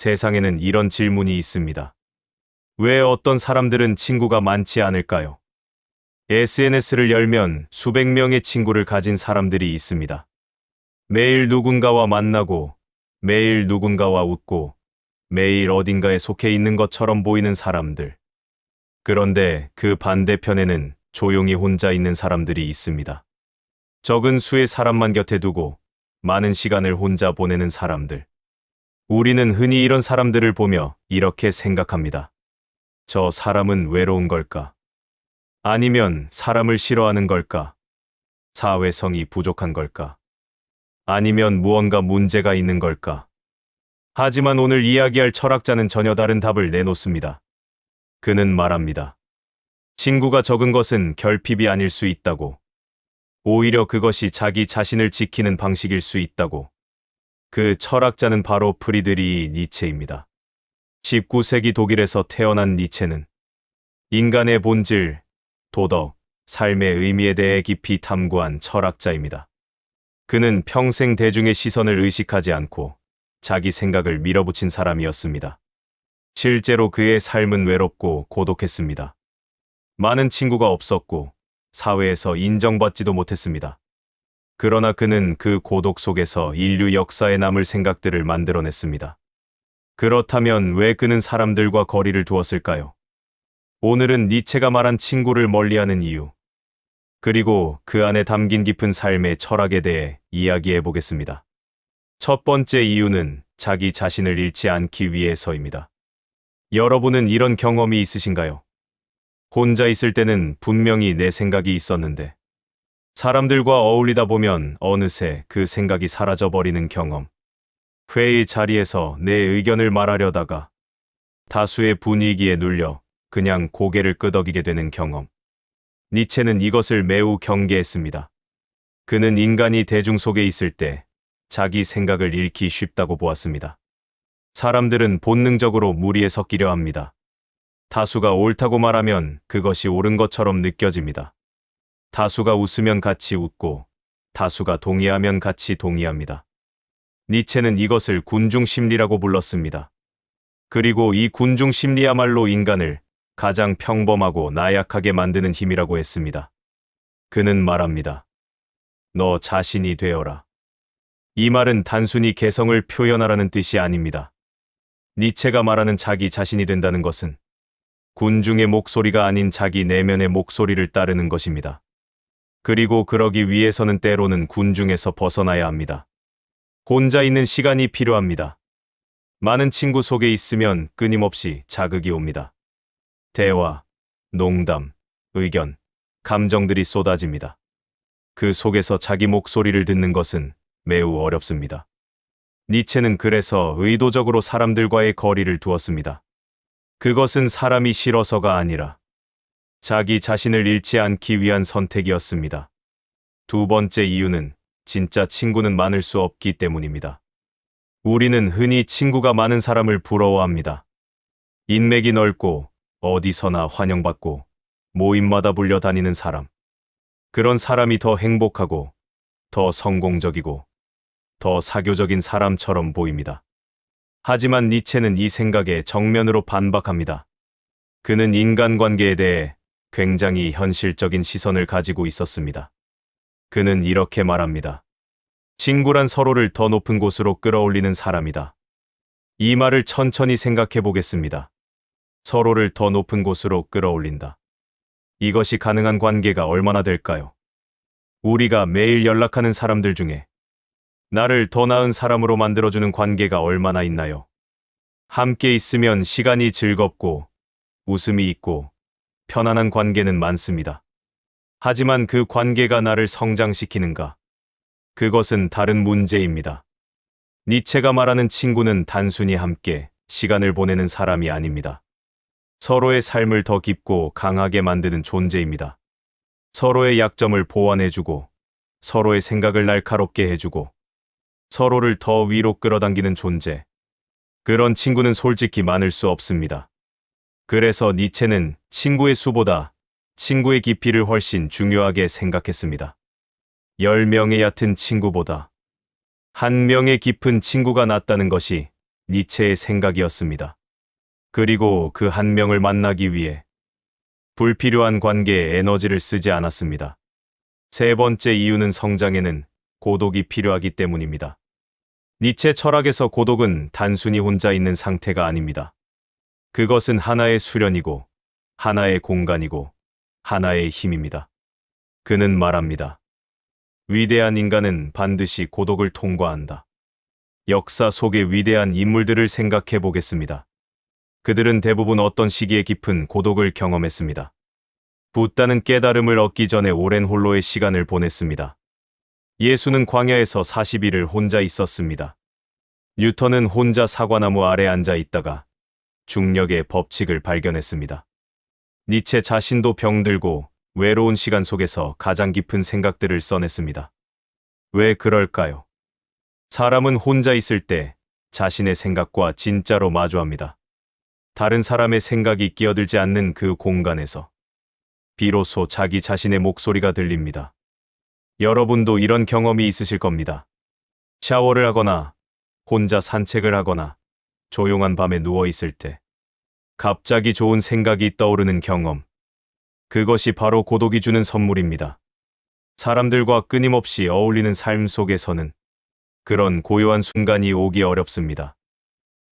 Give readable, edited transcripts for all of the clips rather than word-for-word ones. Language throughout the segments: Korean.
세상에는 이런 질문이 있습니다. 왜 어떤 사람들은 친구가 많지 않을까요? SNS를 열면 수백 명의 친구를 가진 사람들이 있습니다. 매일 누군가와 만나고, 매일 누군가와 웃고, 매일 어딘가에 속해 있는 것처럼 보이는 사람들. 그런데 그 반대편에는 조용히 혼자 있는 사람들이 있습니다. 적은 수의 사람만 곁에 두고 많은 시간을 혼자 보내는 사람들. 우리는 흔히 이런 사람들을 보며 이렇게 생각합니다. 저 사람은 외로운 걸까? 아니면 사람을 싫어하는 걸까? 사회성이 부족한 걸까? 아니면 무언가 문제가 있는 걸까? 하지만 오늘 이야기할 철학자는 전혀 다른 답을 내놓습니다. 그는 말합니다. 친구가 적은 것은 결핍이 아닐 수 있다고. 오히려 그것이 자기 자신을 지키는 방식일 수 있다고. 그 철학자는 바로 프리드리히 니체입니다. 19세기 독일에서 태어난 니체는 인간의 본질, 도덕, 삶의 의미에 대해 깊이 탐구한 철학자입니다. 그는 평생 대중의 시선을 의식하지 않고 자기 생각을 밀어붙인 사람이었습니다. 실제로 그의 삶은 외롭고 고독했습니다. 많은 친구가 없었고 사회에서 인정받지도 못했습니다. 그러나 그는 그 고독 속에서 인류 역사에 남을 생각들을 만들어냈습니다. 그렇다면 왜 그는 사람들과 거리를 두었을까요? 오늘은 니체가 말한 친구를 멀리하는 이유, 그리고 그 안에 담긴 깊은 삶의 철학에 대해 이야기해 보겠습니다. 첫 번째 이유는 자기 자신을 잃지 않기 위해서입니다. 여러분은 이런 경험이 있으신가요? 혼자 있을 때는 분명히 내 생각이 있었는데 사람들과 어울리다 보면 어느새 그 생각이 사라져버리는 경험. 회의 자리에서 내 의견을 말하려다가 다수의 분위기에 눌려 그냥 고개를 끄덕이게 되는 경험. 니체는 이것을 매우 경계했습니다. 그는 인간이 대중 속에 있을 때 자기 생각을 잃기 쉽다고 보았습니다. 사람들은 본능적으로 무리에 섞이려 합니다. 다수가 옳다고 말하면 그것이 옳은 것처럼 느껴집니다. 다수가 웃으면 같이 웃고 다수가 동의하면 같이 동의합니다. 니체는 이것을 군중심리라고 불렀습니다. 그리고 이 군중심리야말로 인간을 가장 평범하고 나약하게 만드는 힘이라고 했습니다. 그는 말합니다. 너 자신이 되어라. 이 말은 단순히 개성을 표현하라는 뜻이 아닙니다. 니체가 말하는 자기 자신이 된다는 것은 군중의 목소리가 아닌 자기 내면의 목소리를 따르는 것입니다. 그리고 그러기 위해서는 때로는 군중에서 벗어나야 합니다. 혼자 있는 시간이 필요합니다. 많은 친구 속에 있으면 끊임없이 자극이 옵니다. 대화, 농담, 의견, 감정들이 쏟아집니다. 그 속에서 자기 목소리를 듣는 것은 매우 어렵습니다. 니체는 그래서 의도적으로 사람들과의 거리를 두었습니다. 그것은 사람이 싫어서가 아니라 자기 자신을 잃지 않기 위한 선택이었습니다. 두 번째 이유는 진짜 친구는 많을 수 없기 때문입니다. 우리는 흔히 친구가 많은 사람을 부러워합니다. 인맥이 넓고 어디서나 환영받고 모임마다 불려다니는 사람. 그런 사람이 더 행복하고 더 성공적이고 더 사교적인 사람처럼 보입니다. 하지만 니체는 이 생각에 정면으로 반박합니다. 그는 인간관계에 대해 굉장히 현실적인 시선을 가지고 있었습니다. 그는 이렇게 말합니다. 친구란 서로를 더 높은 곳으로 끌어올리는 사람이다. 이 말을 천천히 생각해 보겠습니다. 서로를 더 높은 곳으로 끌어올린다. 이것이 가능한 관계가 얼마나 될까요? 우리가 매일 연락하는 사람들 중에 나를 더 나은 사람으로 만들어주는 관계가 얼마나 있나요? 함께 있으면 시간이 즐겁고 웃음이 있고 편안한 관계는 많습니다. 하지만 그 관계가 나를 성장시키는가? 그것은 다른 문제입니다. 니체가 말하는 친구는 단순히 함께 시간을 보내는 사람이 아닙니다. 서로의 삶을 더 깊고 강하게 만드는 존재입니다. 서로의 약점을 보완해주고 서로의 생각을 날카롭게 해주고 서로를 더 위로 끌어당기는 존재. 그런 친구는 솔직히 많을 수 없습니다. 그래서 니체는 친구의 수보다 친구의 깊이를 훨씬 중요하게 생각했습니다. 10명의 얕은 친구보다 1명의 깊은 친구가 낫다는 것이 니체의 생각이었습니다. 그리고 그 한 명을 만나기 위해 불필요한 관계에 에너지를 쓰지 않았습니다. 세 번째 이유는 성장에는 고독이 필요하기 때문입니다. 니체 철학에서 고독은 단순히 혼자 있는 상태가 아닙니다. 그것은 하나의 수련이고, 하나의 공간이고, 하나의 힘입니다. 그는 말합니다. 위대한 인간은 반드시 고독을 통과한다. 역사 속의 위대한 인물들을 생각해 보겠습니다. 그들은 대부분 어떤 시기에 깊은 고독을 경험했습니다. 붓다는 깨달음을 얻기 전에 오랜 홀로의 시간을 보냈습니다. 예수는 광야에서 40일을 혼자 있었습니다. 뉴턴은 혼자 사과나무 아래 앉아 있다가 중력의 법칙을 발견했습니다. 니체 자신도 병들고 외로운 시간 속에서 가장 깊은 생각들을 써냈습니다. 왜 그럴까요? 사람은 혼자 있을 때 자신의 생각과 진짜로 마주합니다. 다른 사람의 생각이 끼어들지 않는 그 공간에서 비로소 자기 자신의 목소리가 들립니다. 여러분도 이런 경험이 있으실 겁니다. 샤워를 하거나 혼자 산책을 하거나 조용한 밤에 누워 있을 때 갑자기 좋은 생각이 떠오르는 경험. 그것이 바로 고독이 주는 선물입니다. 사람들과 끊임없이 어울리는 삶 속에서는 그런 고요한 순간이 오기 어렵습니다.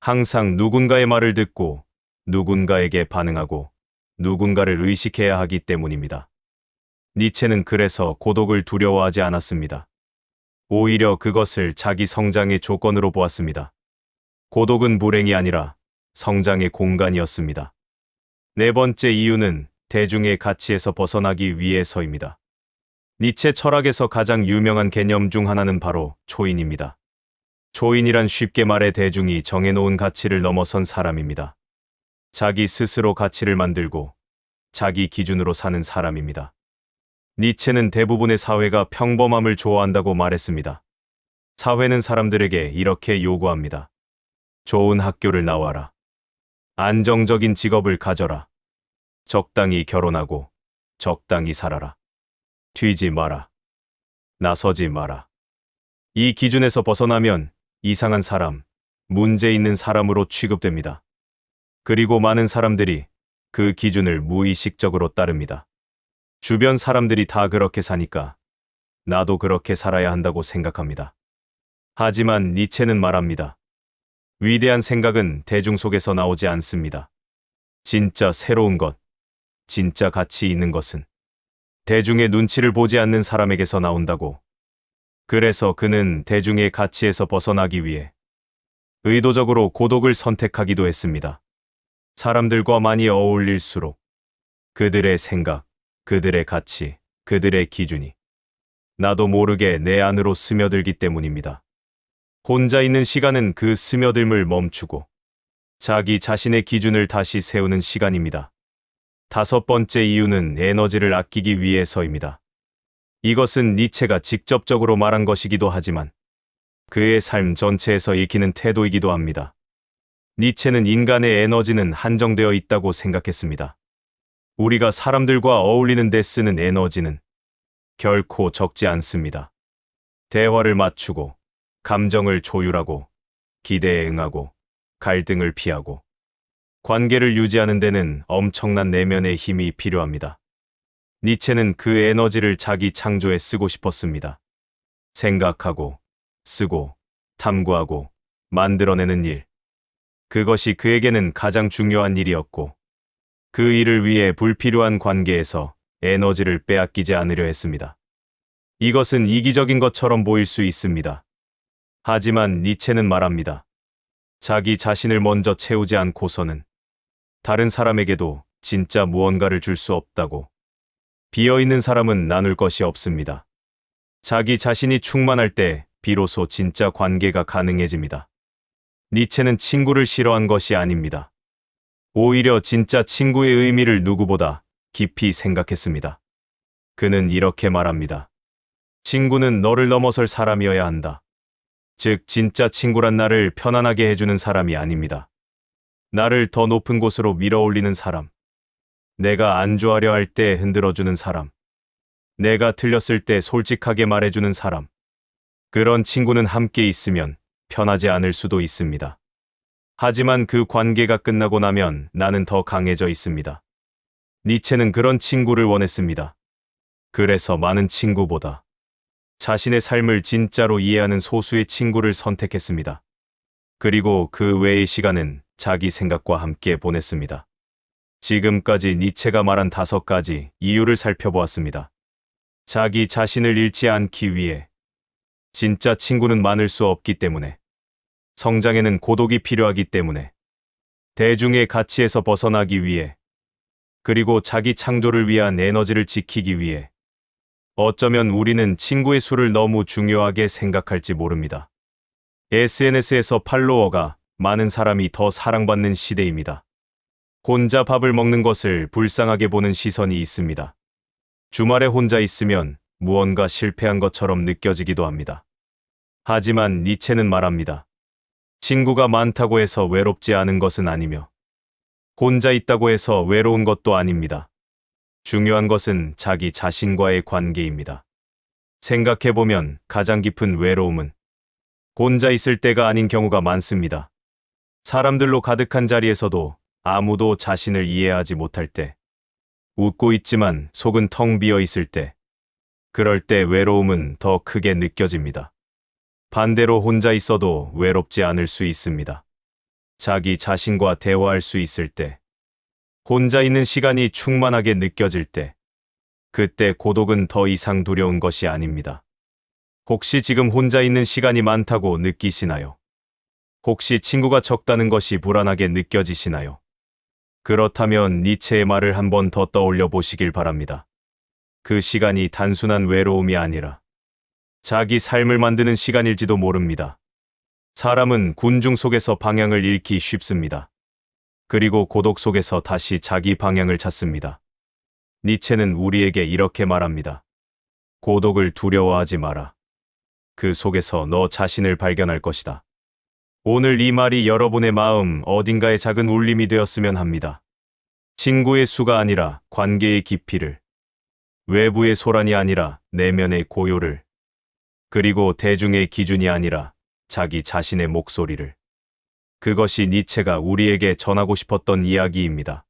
항상 누군가의 말을 듣고 누군가에게 반응하고 누군가를 의식해야 하기 때문입니다. 니체는 그래서 고독을 두려워하지 않았습니다. 오히려 그것을 자기 성장의 조건으로 보았습니다. 고독은 불행이 아니라 성장의 공간이었습니다. 네 번째 이유는 대중의 가치에서 벗어나기 위해서입니다. 니체 철학에서 가장 유명한 개념 중 하나는 바로 초인입니다. 초인이란 쉽게 말해 대중이 정해놓은 가치를 넘어선 사람입니다. 자기 스스로 가치를 만들고 자기 기준으로 사는 사람입니다. 니체는 대부분의 사회가 평범함을 좋아한다고 말했습니다. 사회는 사람들에게 이렇게 요구합니다. 좋은 학교를 나와라. 안정적인 직업을 가져라. 적당히 결혼하고 적당히 살아라. 튀지 마라. 나서지 마라. 이 기준에서 벗어나면 이상한 사람, 문제 있는 사람으로 취급됩니다. 그리고 많은 사람들이 그 기준을 무의식적으로 따릅니다. 주변 사람들이 다 그렇게 사니까 나도 그렇게 살아야 한다고 생각합니다. 하지만 니체는 말합니다. 위대한 생각은 대중 속에서 나오지 않습니다. 진짜 새로운 것, 진짜 가치 있는 것은 대중의 눈치를 보지 않는 사람에게서 나온다고. 그래서 그는 대중의 가치에서 벗어나기 위해 의도적으로 고독을 선택하기도 했습니다. 사람들과 많이 어울릴수록 그들의 생각, 그들의 가치, 그들의 기준이 나도 모르게 내 안으로 스며들기 때문입니다. 혼자 있는 시간은 그 스며듦을 멈추고 자기 자신의 기준을 다시 세우는 시간입니다. 다섯 번째 이유는 에너지를 아끼기 위해서입니다. 이것은 니체가 직접적으로 말한 것이기도 하지만 그의 삶 전체에서 읽히는 태도이기도 합니다. 니체는 인간의 에너지는 한정되어 있다고 생각했습니다. 우리가 사람들과 어울리는 데 쓰는 에너지는 결코 적지 않습니다. 대화를 맞추고, 감정을 조율하고, 기대에 응하고, 갈등을 피하고, 관계를 유지하는 데는 엄청난 내면의 힘이 필요합니다. 니체는 그 에너지를 자기 창조에 쓰고 싶었습니다. 생각하고, 쓰고, 탐구하고, 만들어내는 일. 그것이 그에게는 가장 중요한 일이었고, 그 일을 위해 불필요한 관계에서 에너지를 빼앗기지 않으려 했습니다. 이것은 이기적인 것처럼 보일 수 있습니다. 하지만 니체는 말합니다. 자기 자신을 먼저 채우지 않고서는 다른 사람에게도 진짜 무언가를 줄 수 없다고. 비어있는 사람은 나눌 것이 없습니다. 자기 자신이 충만할 때 비로소 진짜 관계가 가능해집니다. 니체는 친구를 싫어한 것이 아닙니다. 오히려 진짜 친구의 의미를 누구보다 깊이 생각했습니다. 그는 이렇게 말합니다. 친구는 너를 넘어설 사람이어야 한다. 즉, 진짜 친구란 나를 편안하게 해주는 사람이 아닙니다. 나를 더 높은 곳으로 밀어올리는 사람. 내가 안주하려 할 때 흔들어주는 사람. 내가 틀렸을 때 솔직하게 말해주는 사람. 그런 친구는 함께 있으면 편하지 않을 수도 있습니다. 하지만 그 관계가 끝나고 나면 나는 더 강해져 있습니다. 니체는 그런 친구를 원했습니다. 그래서 많은 친구보다 자신의 삶을 진짜로 이해하는 소수의 친구를 선택했습니다. 그리고 그 외의 시간은 자기 생각과 함께 보냈습니다. 지금까지 니체가 말한 5가지 이유를 살펴보았습니다. 자기 자신을 잃지 않기 위해, 진짜 친구는 많을 수 없기 때문에, 성장에는 고독이 필요하기 때문에, 대중의 가치에서 벗어나기 위해, 그리고 자기 창조를 위한 에너지를 지키기 위해. 어쩌면 우리는 친구의 수를 너무 중요하게 생각할지 모릅니다. SNS에서 팔로워가 많은 사람이 더 사랑받는 시대입니다. 혼자 밥을 먹는 것을 불쌍하게 보는 시선이 있습니다. 주말에 혼자 있으면 무언가 실패한 것처럼 느껴지기도 합니다. 하지만 니체는 말합니다. 친구가 많다고 해서 외롭지 않은 것은 아니며, 혼자 있다고 해서 외로운 것도 아닙니다. 중요한 것은 자기 자신과의 관계입니다. 생각해보면 가장 깊은 외로움은 혼자 있을 때가 아닌 경우가 많습니다. 사람들로 가득한 자리에서도 아무도 자신을 이해하지 못할 때, 웃고 있지만 속은 텅 비어 있을 때, 그럴 때 외로움은 더 크게 느껴집니다. 반대로 혼자 있어도 외롭지 않을 수 있습니다. 자기 자신과 대화할 수 있을 때, 혼자 있는 시간이 충만하게 느껴질 때, 그때 고독은 더 이상 두려운 것이 아닙니다. 혹시 지금 혼자 있는 시간이 많다고 느끼시나요? 혹시 친구가 적다는 것이 불안하게 느껴지시나요? 그렇다면 니체의 말을 한 번 더 떠올려 보시길 바랍니다. 그 시간이 단순한 외로움이 아니라 자기 삶을 만드는 시간일지도 모릅니다. 사람은 군중 속에서 방향을 잃기 쉽습니다. 그리고 고독 속에서 다시 자기 방향을 찾습니다. 니체는 우리에게 이렇게 말합니다. 고독을 두려워하지 마라. 그 속에서 너 자신을 발견할 것이다. 오늘 이 말이 여러분의 마음 어딘가에 작은 울림이 되었으면 합니다. 친구의 수가 아니라 관계의 깊이를, 외부의 소란이 아니라 내면의 고요를, 그리고 대중의 기준이 아니라 자기 자신의 목소리를. 그것이 니체가 우리에게 전하고 싶었던 이야기입니다.